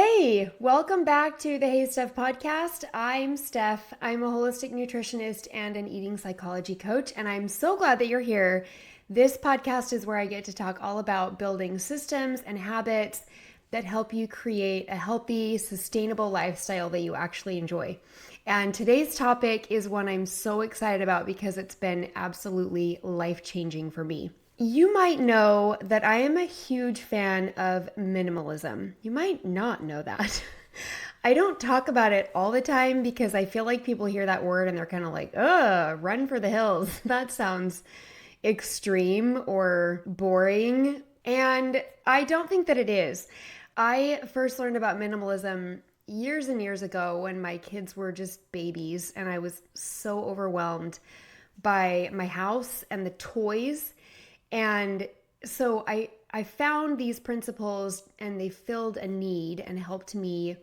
Hey, welcome back to the Hey Steph podcast. I'm Steph. I'm a holistic nutritionist and an eating psychology coach, and I'm so glad that you're here. This podcast is where I get to talk all about building systems and habits that help you create a healthy, sustainable lifestyle that you actually enjoy. And today's topic is one I'm so excited about because it's been absolutely life-changing for me. You might know that I am a huge fan of minimalism. You might not know that. I don't talk about it all the time because I feel like people hear that word and they're kind of like, run for the hills. That sounds extreme or boring. And I don't think that it is. I first learned about minimalism years and years ago when my kids were just babies and I was so overwhelmed by my house and the toys. And so I found these principles and they filled a need and helped me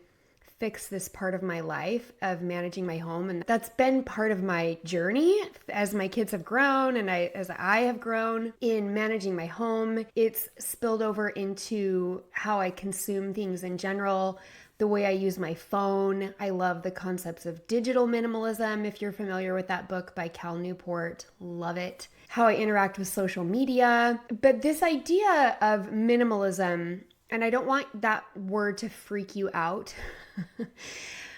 fix this part of my life of managing my home. And that's been part of my journey as my kids have grown and as I have grown in managing my home. It's spilled over into how I consume things in general, the way I use my phone. I love the concepts of digital minimalism. If you're familiar with that book by Cal Newport, love it. How I interact with social media. But this idea of minimalism, and I don't want that word to freak you out,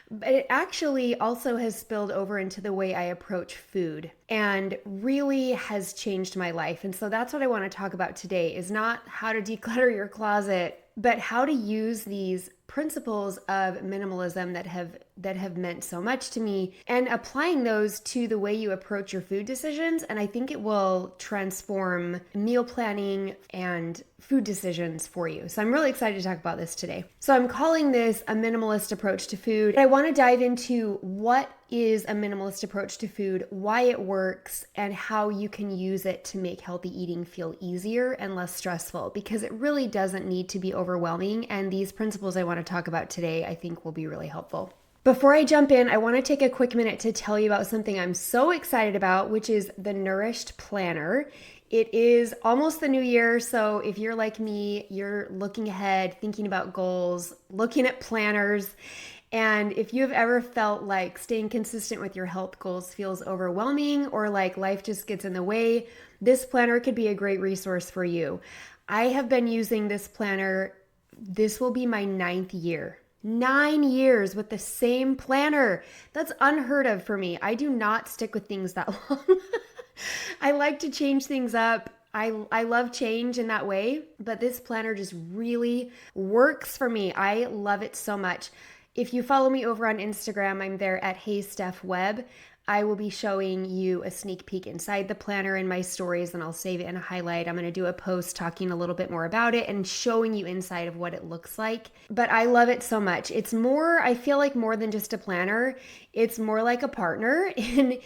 but it actually also has spilled over into the way I approach food and really has changed my life. And so that's what I want to talk about today is not how to declutter your closet, but how to use these principles of minimalism that have meant so much to me and applying those to the way you approach your food decisions. And I think it will transform meal planning and food decisions for you. So I'm really excited to talk about this today. So I'm calling this a minimalist approach to food. I want to dive into what is a minimalist approach to food, why it works, and how you can use it to make healthy eating feel easier and less stressful, because it really doesn't need to be overwhelming. And these principles I want to talk about today, I think will be really helpful. Before I jump in, I want to take a quick minute to tell you about something I'm so excited about, which is the Nourished Planner. It is almost the new year, so if you're like me, you're looking ahead, thinking about goals, looking at planners. And if you've ever felt like staying consistent with your health goals feels overwhelming or like life just gets in the way, this planner could be a great resource for you. I have been using this planner. This will be my 9th year. 9 years with the same planner. That's unheard of for me. I do not stick with things that long. I like to change things up. I love change in that way, but this planner just really works for me. I love it so much. If you follow me over on Instagram, I'm there at Hey Steph Web. I will be showing you a sneak peek inside the planner in my stories, and I'll save it in a highlight. I'm going to do a post talking a little bit more about it and showing you inside of what it looks like. But I love it so much. It's more, I feel like more than just a planner. It's more like a partner in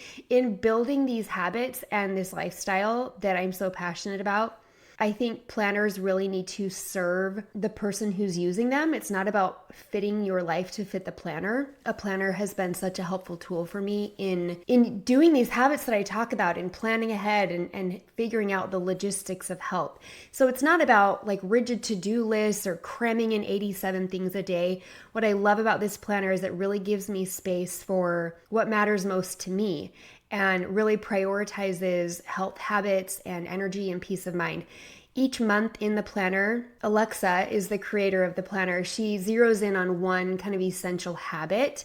building these habits and this lifestyle that I'm so passionate about. I think planners really need to serve the person who's using them. It's not about fitting your life to fit the planner. A planner has been such a helpful tool for me in doing these habits that I talk about, in planning ahead and figuring out the logistics of health. So it's not about like rigid to-do lists or cramming in 87 things a day. What I love about this planner is it really gives me space for what matters most to me, and really prioritizes health habits and energy and peace of mind. Each month in the planner, Alexa is the creator of the planner. She zeroes in on one kind of essential habit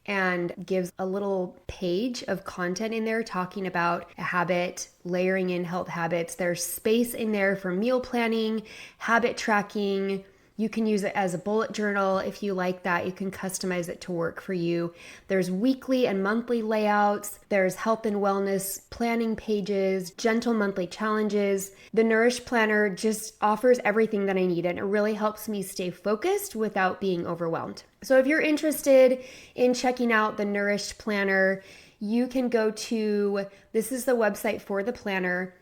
and gives a little page of content in there talking about a habit, layering in health habits. There's space in there for meal planning, habit tracking. You can use it as a bullet journal if you like that. You can customize it to work for you. There's weekly and monthly layouts. There's health and wellness planning pages, gentle monthly challenges. The Nourished Planner just offers everything that I need, and it really helps me stay focused without being overwhelmed. So if you're interested in checking out the Nourished Planner, you can go to, this is the website for the planner,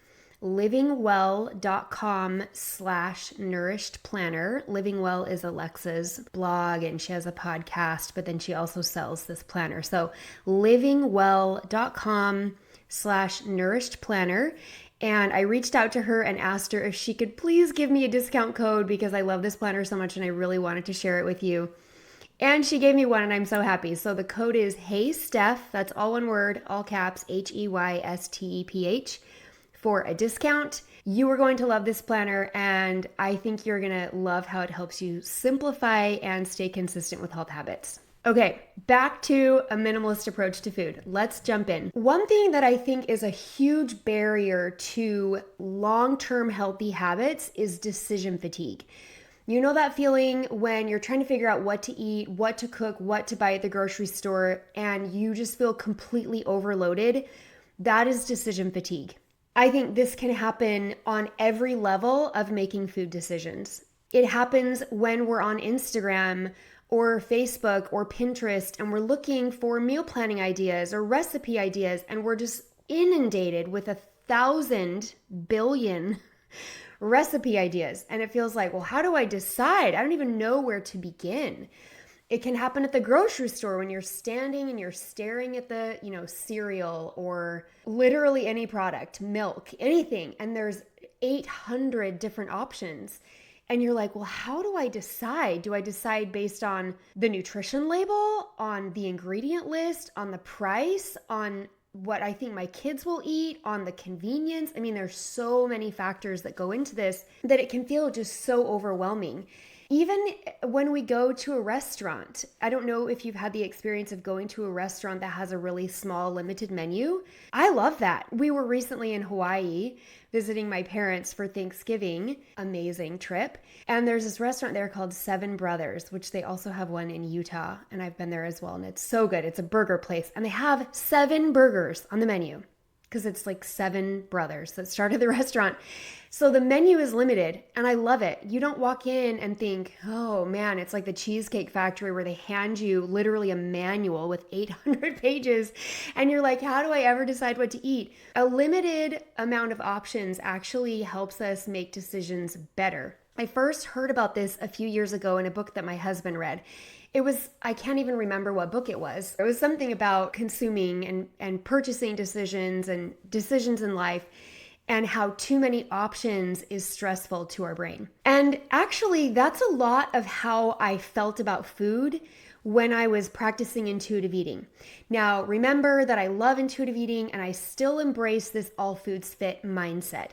livingwell.com/nourished planner. Livingwell is Alexa's blog and she has a podcast, but then she also sells this planner. So livingwell.com/nourished planner. And I reached out to her and asked her if she could please give me a discount code because I love this planner so much and I really wanted to share it with you. And she gave me one and I'm so happy. So the code is HeySteph, that's all one word, all caps, HeySteph, for a discount. You are going to love this planner and I think you're going to love how it helps you simplify and stay consistent with health habits. Okay, back to a minimalist approach to food. Let's jump in. One thing that I think is a huge barrier to long-term healthy habits is decision fatigue. You know that feeling when you're trying to figure out what to eat, what to cook, what to buy at the grocery store, and you just feel completely overloaded? That is decision fatigue. I think this can happen on every level of making food decisions. It happens when we're on Instagram or Facebook or Pinterest and we're looking for meal planning ideas or recipe ideas and we're just inundated with 1,000 billion recipe ideas. And it feels like, well, how do I decide? I don't even know where to begin. It can happen at the grocery store when you're standing and you're staring at the, cereal or literally any product, milk, anything, and there's 800 different options. And you're like, well, how do I decide? Do I decide based on the nutrition label, on the ingredient list, on the price, on what I think my kids will eat, on the convenience? I mean, there's so many factors that go into this that it can feel just so overwhelming. Even when we go to a restaurant, I don't know if you've had the experience of going to a restaurant that has a really small, limited menu. I love that. We were recently in Hawaii visiting my parents for Thanksgiving. Amazing trip. And there's this restaurant there called Seven Brothers, which they also have one in Utah. And I've been there as well. And it's so good. It's a burger place. And they have 7 burgers on the menu because it's like 7 brothers that started the restaurant. So the menu is limited and I love it. You don't walk in and think, oh man, it's like the Cheesecake Factory where they hand you literally a manual with 800 pages and you're like, how do I ever decide what to eat? A limited amount of options actually helps us make decisions better. I first heard about this a few years ago in a book that my husband read. I can't even remember what book it was. It was something about consuming and purchasing decisions and decisions in life, and how too many options is stressful to our brain. And actually, that's a lot of how I felt about food when I was practicing intuitive eating. Now, remember that I love intuitive eating and I still embrace this all foods fit mindset.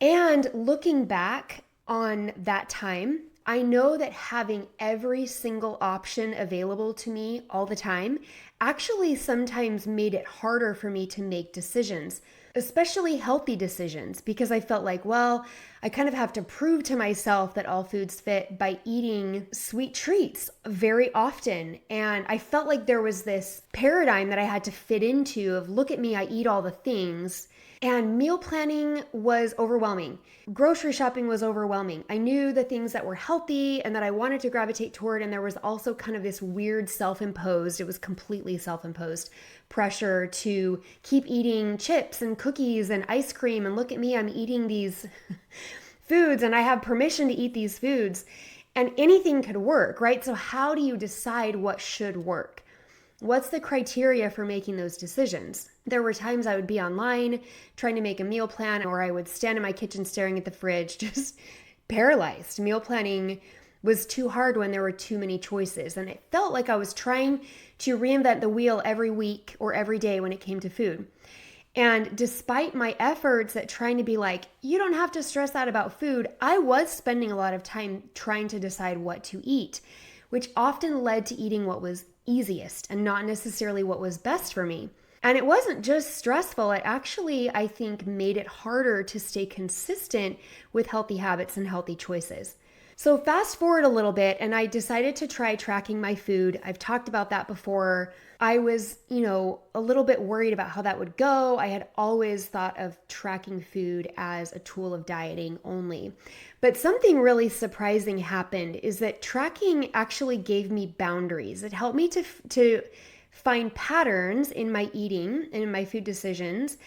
And looking back on that time, I know that having every single option available to me all the time actually sometimes made it harder for me to make decisions, especially healthy decisions, because I felt like, well, I kind of have to prove to myself that all foods fit by eating sweet treats very often. And I felt like there was this paradigm that I had to fit into of, look at me, I eat all the things. And meal planning was overwhelming. Grocery shopping was overwhelming. I knew the things that were healthy and that I wanted to gravitate toward. And there was also kind of this weird self-imposed, it was completely self-imposed pressure to keep eating chips and cookies and ice cream. And look at me, I'm eating these foods and I have permission to eat these foods. And anything could work, right? So how do you decide what should work? What's the criteria for making those decisions? There were times I would be online trying to make a meal plan, or I would stand in my kitchen staring at the fridge, just paralyzed. Meal planning was too hard when there were too many choices. And it felt like I was trying to reinvent the wheel every week or every day when it came to food. And despite my efforts at trying to be like, you don't have to stress out about food, I was spending a lot of time trying to decide what to eat, which often led to eating what was easiest and not necessarily what was best for me. And it wasn't just stressful, it actually, I think, made it harder to stay consistent with healthy habits and healthy choices. So fast forward a little bit and I decided to try tracking my food. I've talked about that before. I was, a little bit worried about how that would go. I had always thought of tracking food as a tool of dieting only. But something really surprising happened is that tracking actually gave me boundaries. It helped me to find patterns in my eating and in my food decisions,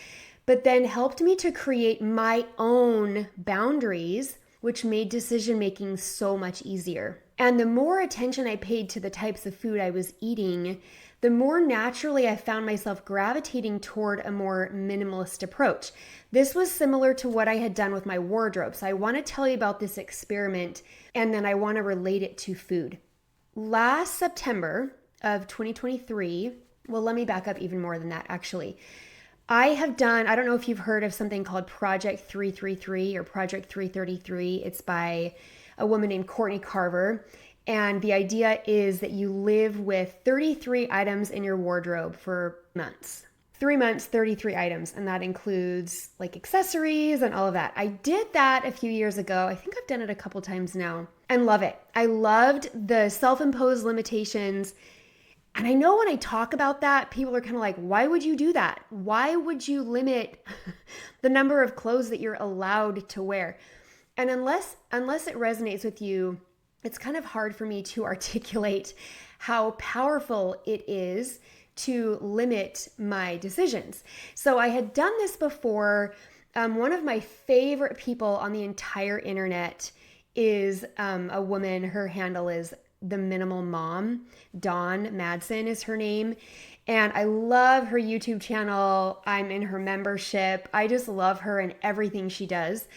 but then helped me to create my own boundaries, which made decision making so much easier. And the more attention I paid to the types of food I was eating, the more naturally I found myself gravitating toward a more minimalist approach. This was similar to what I had done with my wardrobe. So I want to tell you about this experiment, and then I want to relate it to food. Last September of 2023, well, let me back up even more than that, actually. I don't know if you've heard of something called Project 333 or Project 333. It's by a woman named Courtney Carver. And the idea is that you live with 33 items in your wardrobe for months. 3 months, 33 items. And that includes like accessories and all of that. I did that a few years ago. I think I've done it a couple times now and love it. I loved the self-imposed limitations. And I know when I talk about that, people are kind of like, why would you do that? Why would you limit the number of clothes that you're allowed to wear? And unless it resonates with you, it's kind of hard for me to articulate how powerful it is to limit my decisions. So I had done this before. One of my favorite people on the entire internet is a woman. Her handle is The Minimal Mom. Dawn Madsen is her name. And I love her YouTube channel. I'm in her membership. I just love her and everything she does.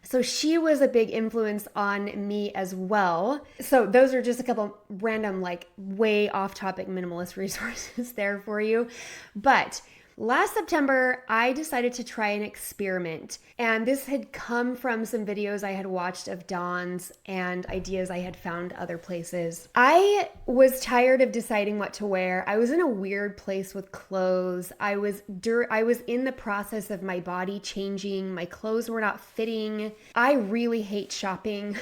So she was a big influence on me as well. So those are just a couple random, like way off topic minimalist resources there for you. But last September, I decided to try an experiment. And this had come from some videos I had watched of Dawn's and ideas I had found other places. I was tired of deciding what to wear. I was in a weird place with clothes. I was in the process of my body changing. My clothes were not fitting. I really hate shopping.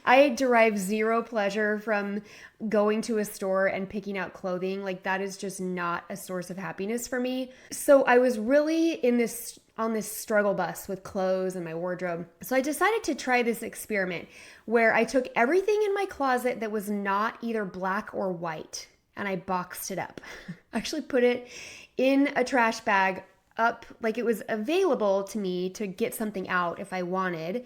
I derive zero pleasure from going to a store and picking out clothing. Like that is just not a source of happiness for me. So I was really on this struggle bus with clothes and my wardrobe. So I decided to try this experiment where I took everything in my closet that was not either black or white and I boxed it up. I actually put it in a trash bag up, like it was available to me to get something out if I wanted,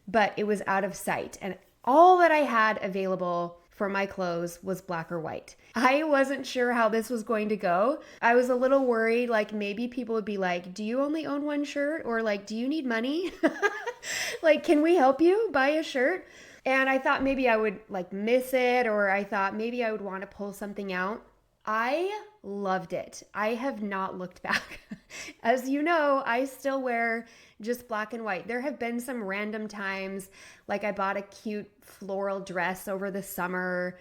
but it was out of sight. And all that I had available for my clothes was black or white. I wasn't sure how this was going to go. I was a little worried, like maybe people would be like, do you only own one shirt? Or like, do you need money? Like, can we help you buy a shirt? And I thought maybe I would like miss it, or I thought maybe I would want to pull something out. I loved it. I have not looked back. As you know, I still wear just black and white. There have been some random times, like I bought a cute floral dress over the summer.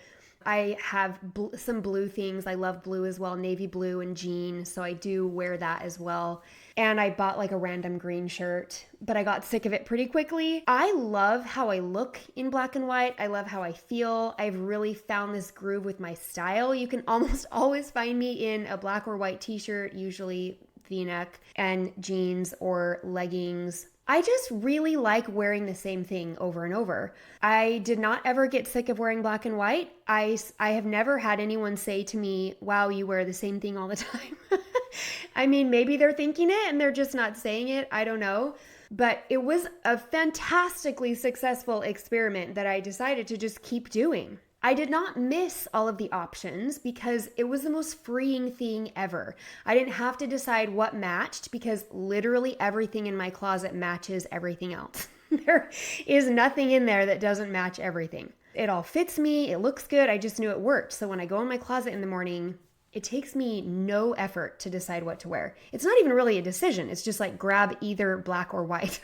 I have some blue things. I love blue as well, navy blue and jean. So I do wear that as well. And I bought like a random green shirt, but I got sick of it pretty quickly. I love how I look in black and white. I love how I feel. I've really found this groove with my style. You can almost always find me in a black or white t-shirt, usually V-neck, and jeans or leggings. I just really like wearing the same thing over and over. I did not ever get sick of wearing black and white. I have never had anyone say to me, wow, you wear the same thing all the time. I mean, maybe they're thinking it and they're just not saying it. I don't know. But it was a fantastically successful experiment that I decided to just keep doing. I did not miss all of the options because it was the most freeing thing ever. I didn't have to decide what matched because literally everything in my closet matches everything else. There is nothing in there that doesn't match everything. It all fits me. It looks good. I just knew it worked. So when I go in my closet in the morning, it takes me no effort to decide what to wear. It's not even really a decision. It's just like grab either black or white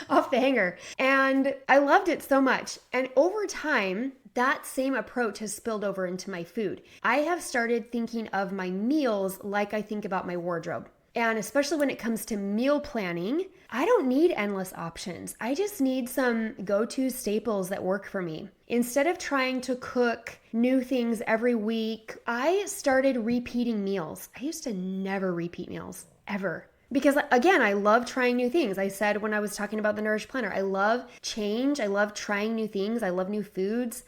off the hanger. And I loved it so much. And over time, that same approach has spilled over into my food. I have started thinking of my meals like I think about my wardrobe. And especially when it comes to meal planning, I don't need endless options. I just need some go-to staples that work for me. Instead of trying to cook new things every week, I started repeating meals. I used to never repeat meals, ever. Because again, I love trying new things. I said when I was talking about the Nourish Planner, I love change. I love trying new things. I love new foods.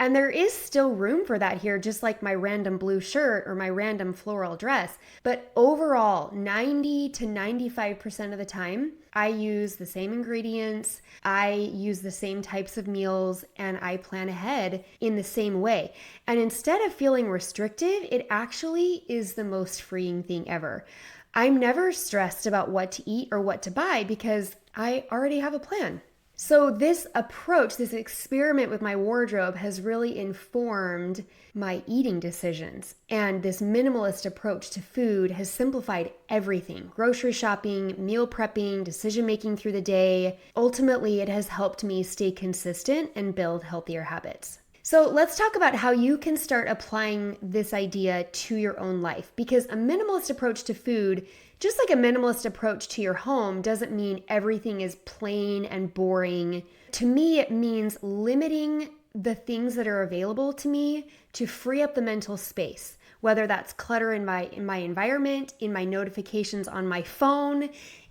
And there is still room for that here, just like my random blue shirt or my random floral dress. But overall, 90 to 95% of the time, I use the same ingredients, I use the same types of meals, and I plan ahead in the same way. And instead of feeling restrictive, it actually is the most freeing thing ever. I'm never stressed about what to eat or what to buy because I already have a plan. So this approach, this experiment with my wardrobe has really informed my eating decisions. And this minimalist approach to food has simplified everything: grocery shopping, meal prepping, decision making through the day. Ultimately, it has helped me stay consistent and build healthier habits. So let's talk about how you can start applying this idea to your own life, because a minimalist approach to food, just like a minimalist approach to your home, doesn't mean everything is plain and boring. To me, it means limiting the things that are available to me to free up the mental space, whether that's clutter in my environment, in my notifications on my phone,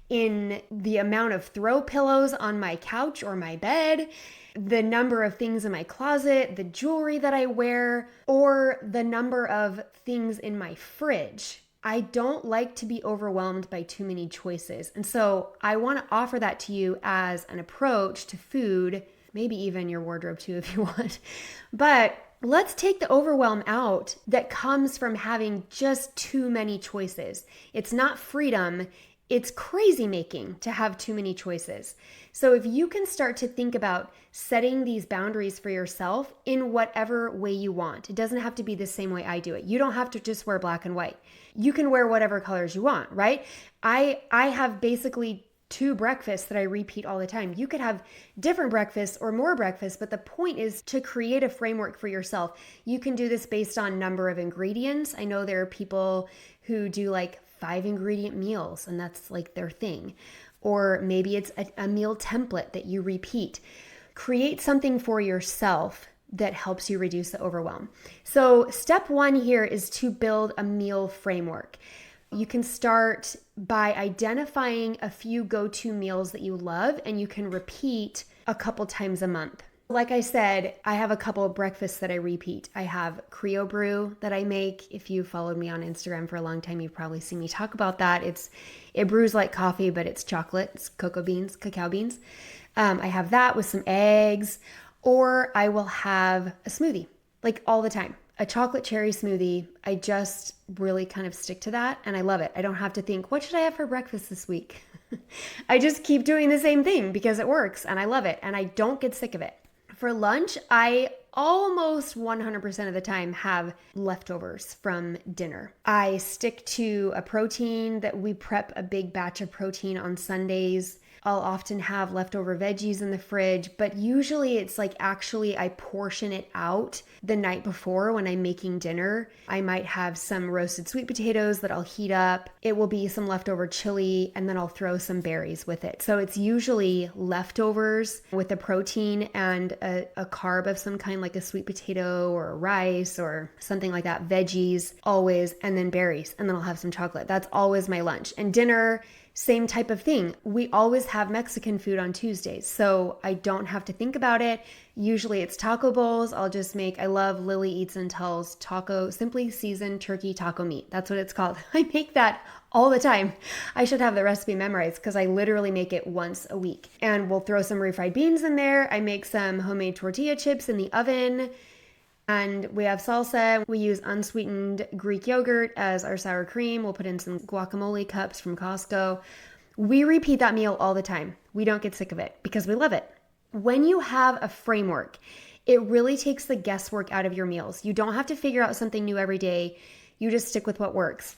in the amount of throw pillows on my couch or my bed, the number of things in my closet, the jewelry that I wear, or the number of things in my fridge. I don't like to be overwhelmed by too many choices. And so I want to offer that to you as an approach to food, maybe even your wardrobe too if you want. But let's take the overwhelm out that comes from having just too many choices. It's not freedom. It's crazy making to have too many choices. So if you can start to think about setting these boundaries for yourself in whatever way you want, it doesn't have to be the same way I do it. You don't have to just wear black and white. You can wear whatever colors you want, right? I have basically 2 breakfasts that I repeat all the time. You could have different breakfasts or more breakfasts, but the point is to create a framework for yourself. You can do this based on number of ingredients. I know there are people who do like 5 ingredient meals and that's like their thing. Or maybe it's a meal template that you repeat. Create something for yourself that helps you reduce the overwhelm. So step 1 here is to build a meal framework. You can start by identifying a few go-to meals that you love and you can repeat a couple times a month. Like I said, I have a couple of breakfasts that I repeat. I have Creo Brew that I make. If you followed me on Instagram for a long time, you've probably seen me talk about that. It brews like coffee, but it's chocolate. It's cacao beans. I have that with some eggs, or I will have a smoothie, like all the time. A chocolate cherry smoothie. I just really kind of stick to that and I love it. I don't have to think, what should I have for breakfast this week? I just keep doing the same thing because it works and I love it and I don't get sick of it. For lunch, I almost 100% of the time have leftovers from dinner. I stick to a protein that we prep a big batch of protein on Sundays. I'll often have leftover veggies in the fridge, but usually it's like actually I portion it out the night before when I'm making dinner. I might have some roasted sweet potatoes that I'll heat up. It will be some leftover chili, and then I'll throw some berries with it. So it's usually leftovers with a protein and a carb of some kind, like a sweet potato or rice or something like that, veggies always, and then berries, and then I'll have some chocolate. That's always my lunch. And dinner, same type of thing. We always have Mexican food on Tuesdays, so I don't have to think about it. Usually it's taco bowls. I love Lily Eats and Tells simply seasoned turkey taco meat. That's what it's called. I make that all the time. I should have the recipe memorized because I literally make it once a week. And we'll throw some refried beans in there. I make some homemade tortilla chips in the oven. And we have salsa. We use unsweetened Greek yogurt as our sour cream. We'll put in some guacamole cups from Costco. We repeat that meal all the time. We don't get sick of it because we love it. When you have a framework, it really takes the guesswork out of your meals. You don't have to figure out something new every day. You just stick with what works.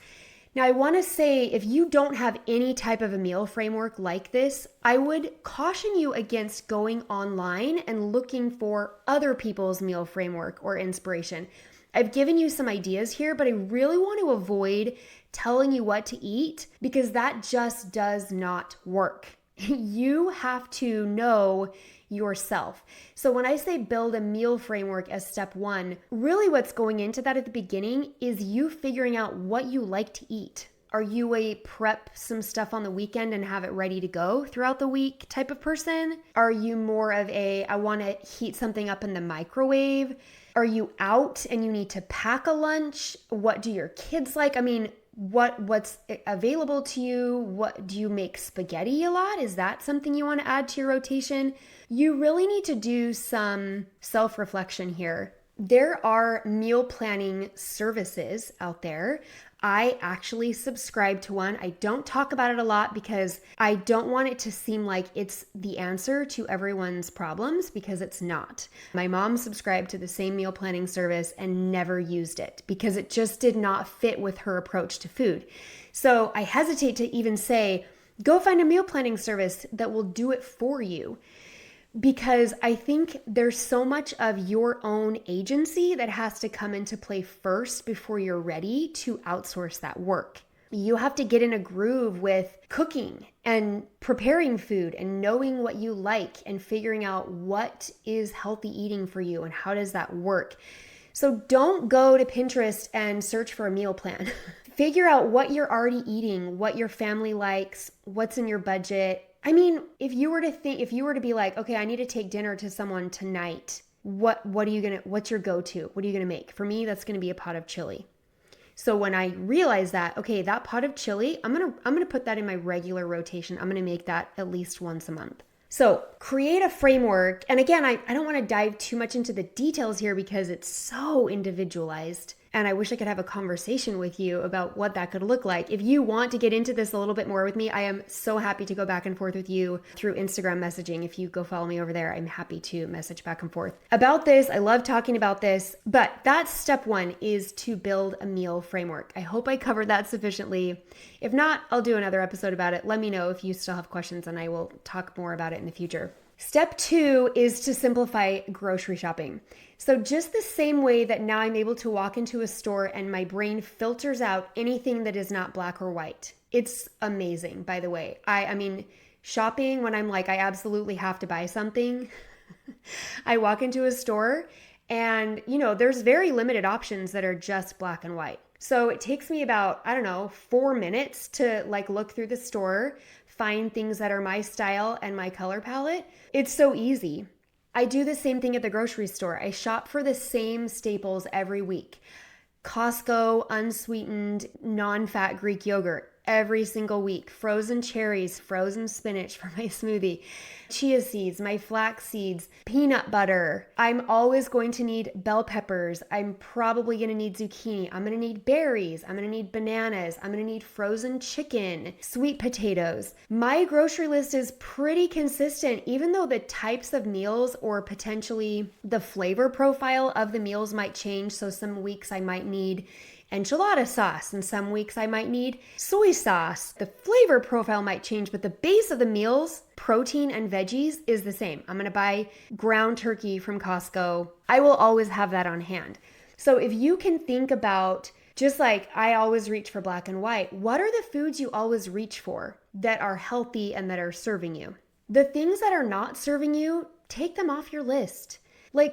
Now, I want to say if you don't have any type of a meal framework like this, I would caution you against going online and looking for other people's meal framework or inspiration. I've given you some ideas here, but I really want to avoid telling you what to eat because that just does not work. You have to know yourself. So when I say build a meal framework as step 1, really what's going into that at the beginning is you figuring out what you like to eat. Are you a prep some stuff on the weekend and have it ready to go throughout the week type of person? Are you more of I want to heat something up in the microwave? Are you out and you need to pack a lunch? What do your kids like? I mean, what's available to you? What do you make spaghetti a lot? Is that something you want to add to your rotation? You really need to do some self-reflection here. There are meal planning services out there. I actually subscribe to one. I don't talk about it a lot because I don't want it to seem like it's the answer to everyone's problems, because it's not. My mom subscribed to the same meal planning service and never used it because it just did not fit with her approach to food. So I hesitate to even say, go find a meal planning service that will do it for you, because I think there's so much of your own agency that has to come into play first before you're ready to outsource that work. You have to get in a groove with cooking and preparing food and knowing what you like and figuring out what is healthy eating for you and how does that work. So don't go to Pinterest and search for a meal plan. Figure out what you're already eating, what your family likes, what's in your budget. I mean, if you were to be like, okay, I need to take dinner to someone tonight, what's your go-to? What are you gonna make? For me, that's gonna be a pot of chili. So when I realize that, okay, that pot of chili, I'm gonna put that in my regular rotation. I'm gonna make that at least once a month. So create a framework. And again, I don't want to dive too much into the details here because it's so individualized. And I wish I could have a conversation with you about what that could look like. If you want to get into this a little bit more with me, I am so happy to go back and forth with you through Instagram messaging. If you go follow me over there, I'm happy to message back and forth about this. I love talking about this, but that's step one, is to build a meal framework. I hope I covered that sufficiently. If not, I'll do another episode about it. Let me know if you still have questions and I will talk more about it in the future. Step two is to simplify grocery shopping. So just the same way that now I'm able to walk into a store and my brain filters out anything that is not black or white. It's amazing, by the way. I mean, shopping, when I'm like, I absolutely have to buy something, I walk into a store and, there's very limited options that are just black and white. So it takes me about, 4 minutes to look through the store, find things that are my style and my color palette. It's so easy. I do the same thing at the grocery store. I shop for the same staples every week. Costco unsweetened, non-fat Greek yogurt every single week. Frozen cherries, frozen spinach for my smoothie, chia seeds, my flax seeds, peanut butter. I'm always going to need bell peppers. I'm probably going to need zucchini. I'm going to need berries. I'm going to need bananas. I'm going to need frozen chicken, sweet potatoes. My grocery list is pretty consistent, even though the types of meals or potentially the flavor profile of the meals might change. So some weeks I might need enchilada sauce, and some weeks I might need soy sauce. The flavor profile might change, but the base of the meals, protein and veggies, is the same. I'm gonna buy ground turkey from Costco. I will always have that on hand. So if you can think about, just like I always reach for black and white, what are the foods you always reach for that are healthy and that are serving you? The things that are not serving you, take them off your list.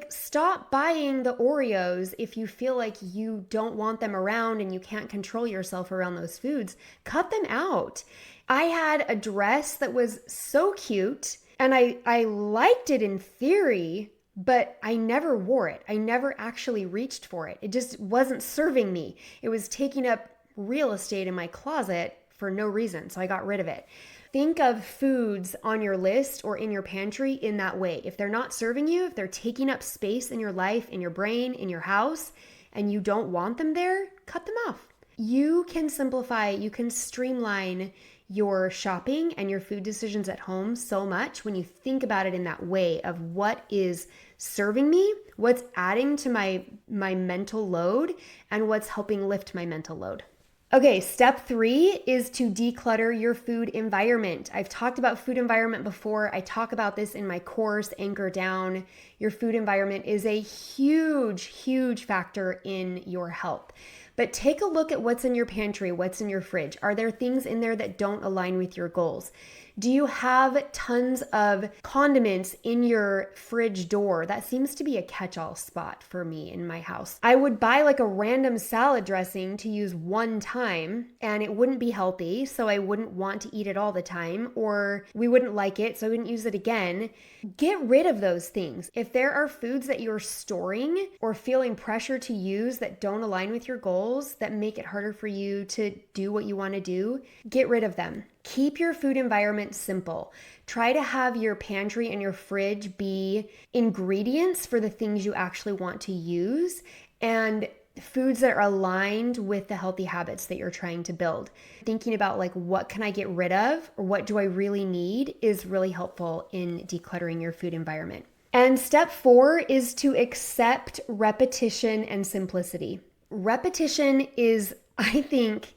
Stop buying the Oreos if you feel like you don't want them around and you can't control yourself around those foods. Cut them out. I had a dress that was so cute and I liked it in theory, but I never wore it. I never actually reached for it. It just wasn't serving me. It was taking up real estate in my closet for no reason, so I got rid of it. Think of foods on your list or in your pantry in that way. If they're not serving you, if they're taking up space in your life, in your brain, in your house, and you don't want them there, cut them off. You can simplify, you can streamline your shopping and your food decisions at home so much when you think about it in that way of what is serving me, what's adding to my mental load, and what's helping lift my mental load. Okay, step 3 is to declutter your food environment. I've talked about food environment before. I talk about this in my course, Anchor Down. Your food environment is a huge, huge factor in your health. But take a look at what's in your pantry, what's in your fridge. Are there things in there that don't align with your goals? Do you have tons of condiments in your fridge door? That seems to be a catch-all spot for me in my house. I would buy like a random salad dressing to use one time and it wouldn't be healthy, so I wouldn't want to eat it all the time, or we wouldn't like it, so I wouldn't use it again. Get rid of those things. If there are foods that you're storing or feeling pressure to use that don't align with your goals, that make it harder for you to do what you want to do, get rid of them. Keep your food environment simple. Try to have your pantry and your fridge be ingredients for the things you actually want to use and foods that are aligned with the healthy habits that you're trying to build. Thinking about like, what can I get rid of or what do I really need is really helpful in decluttering your food environment. And step 4 is to accept repetition and simplicity. Repetition is, I think,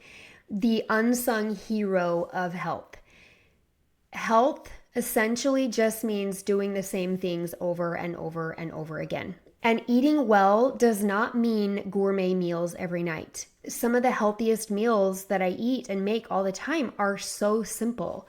the unsung hero of health. Health essentially just means doing the same things over and over and over again. And eating well does not mean gourmet meals every night. Some of the healthiest meals that I eat and make all the time are so simple.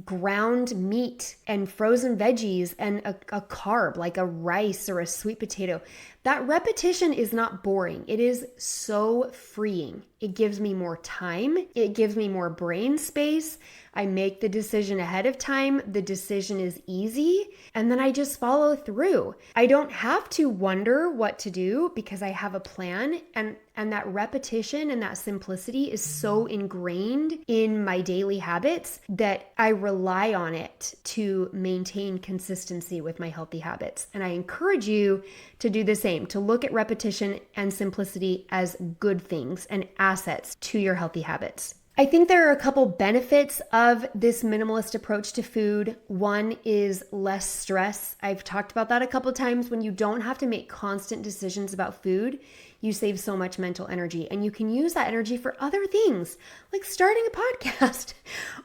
Ground meat and frozen veggies and a carb like a rice or a sweet potato. That repetition is not boring. It is so freeing. It gives me more time. It gives me more brain space. I make the decision ahead of time. The decision is easy. And then I just follow through. I don't have to wonder what to do because I have a plan. And that repetition and that simplicity is so ingrained in my daily habits that I rely on it to maintain consistency with my healthy habits. And I encourage you to do the same, to look at repetition and simplicity as good things and assets to your healthy habits. I think there are a couple benefits of this minimalist approach to food. One is less stress. I've talked about that a couple times. When you don't have to make constant decisions about food, you save so much mental energy, and you can use that energy for other things like starting a podcast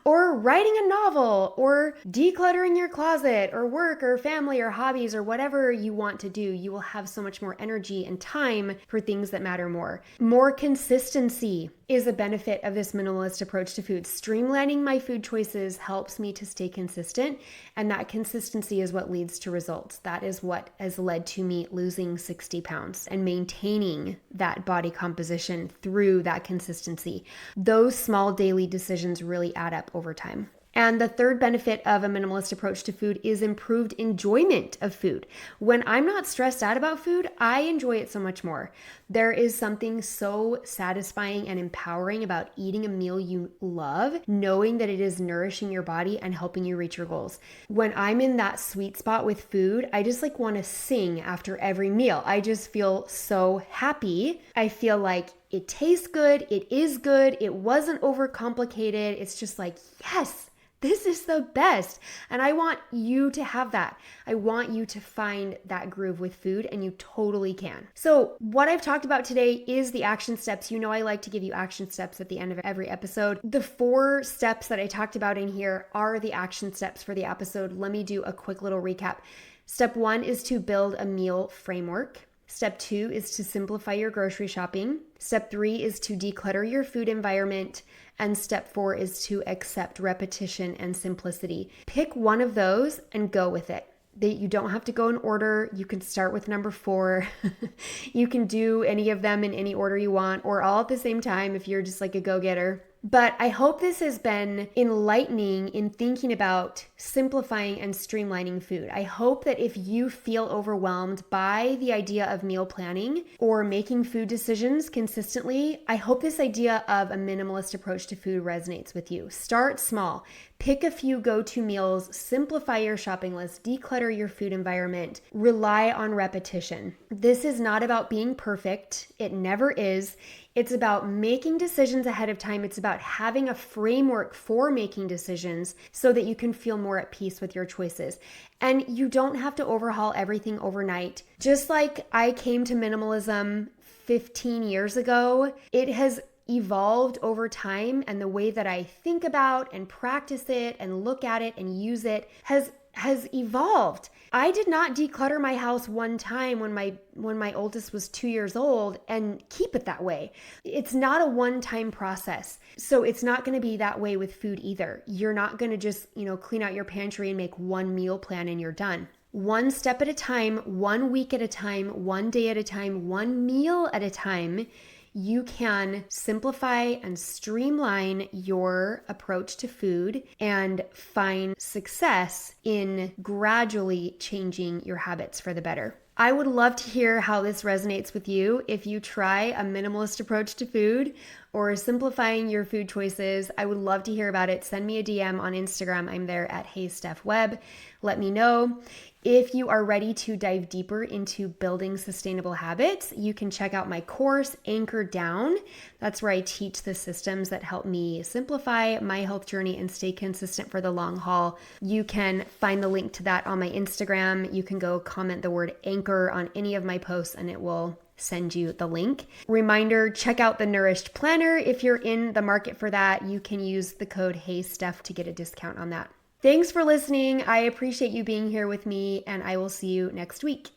or writing a novel or decluttering your closet or work or family or hobbies or whatever you want to do. You will have so much more energy and time for things that matter more. More consistency is a benefit of this minimalist approach to food. Streamlining my food choices helps me to stay consistent, and that consistency is what leads to results. That is what has led to me losing 60 pounds and maintaining that body composition through that consistency. Those small daily decisions really add up over time. And the third benefit of a minimalist approach to food is improved enjoyment of food. When I'm not stressed out about food, I enjoy it so much more. There is something so satisfying and empowering about eating a meal you love, knowing that it is nourishing your body and helping you reach your goals. When I'm in that sweet spot with food, I just want to sing after every meal. I just feel so happy. I feel like it tastes good. It is good. It wasn't overcomplicated. It's just like, yes, this is the best. And I want you to have that. I want you to find that groove with food, and you totally can. So what I've talked about today is the action steps. You know, I like to give you action steps at the end of every episode. The 4 steps that I talked about in here are the action steps for the episode. Let me do a quick little recap. Step 1 is to build a meal framework. Step 2 is to simplify your grocery shopping. Step 3 is to declutter your food environment. And step 4 is to accept repetition and simplicity. Pick one of those and go with it. You don't have to go in order. You can start with number 4. You can do any of them in any order you want, or all at the same time if you're just like a go-getter. But I hope this has been enlightening in thinking about simplifying and streamlining food. I hope that if you feel overwhelmed by the idea of meal planning or making food decisions consistently, I hope this idea of a minimalist approach to food resonates with you. Start small. Pick a few go-to meals, simplify your shopping list, declutter your food environment, rely on repetition. This is not about being perfect. It never is. It's about making decisions ahead of time. It's about having a framework for making decisions so that you can feel more at peace with your choices. And you don't have to overhaul everything overnight. Just like I came to minimalism 15 years ago, it has evolved over time, and the way that I think about and practice it and look at it and use it has has evolved. I did not declutter my house one time when my oldest was 2 years old and keep it that way. It's not a one-time process. So it's not going to be that way with food either. You're not going to just, clean out your pantry and make one meal plan and you're done. One step at a time, 1 week at a time, 1 day at a time, one meal at a time, you can simplify and streamline your approach to food and find success in gradually changing your habits for the better. I would love to hear how this resonates with you. If you try a minimalist approach to food or simplifying your food choices, I would love to hear about it. Send me a DM on Instagram. I'm there at HeyStephWebb. Let me know. If you are ready to dive deeper into building sustainable habits, you can check out my course, Anchor Down. That's where I teach the systems that help me simplify my health journey and stay consistent for the long haul. You can find the link to that on my Instagram. You can go comment the word anchor on any of my posts and it will send you the link. Reminder, check out the Nourished Planner. If you're in the market for that, you can use the code HeySteph to get a discount on that. Thanks for listening. I appreciate you being here with me, and I will see you next week.